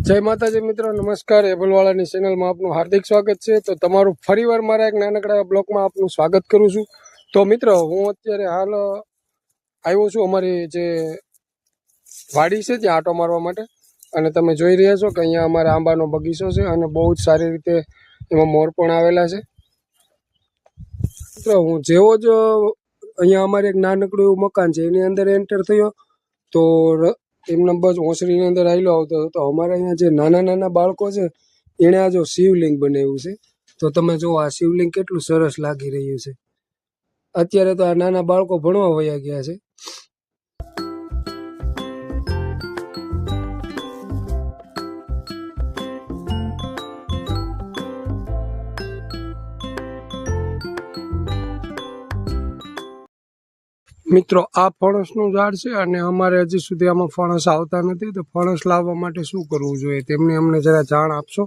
જય માતાજી મિત્રો, નમસ્કાર। એબલવાળાની ચેનલમાં આપનું હાર્દિક સ્વાગત છે। તો તમારું ફરીવાર મારા એક નાનકડા બ્લોગમાં આપનું સ્વાગત કરું છું। તો મિત્રો, હું અત્યારે હાલ આવ્યો છું અમારી જે વાડી છે ત્યાં આંટો મારવા માટે। અને તમે જોઈ રહ્યા છો કે અહીંયા અમારે આંબાનો બગીચો છે અને બહુ જ સારી રીતે એમાં મોર પણ આવેલા છે। મિત્રો, હું જેવો જ અહીંયા અમારે એક નાનકડું એવું મકાન છે એની અંદર એન્ટર થયો તો એમના બસ ઓસરીની અંદર આવેલો આવતો હતો। તો અમારા અહીંયા જે નાના નાના બાળકો છે એણે આ જો શિવલિંગ બનાવ્યું છે। તો તમે જો આ શિવલિંગ કેટલું સરસ લાગી રહ્યું છે। અત્યારે તો આ નાના બાળકો ભણવા વયા ગયા છે। મિત્રો, આ ફણસનું ઝાડ છે અને અમારે હજી સુધી આમાં ફણસ આવતા નથી। તો ફણસ લાવવા માટે શું કરવું જોઈએ તેમની અમને જરા જાણ આપશો।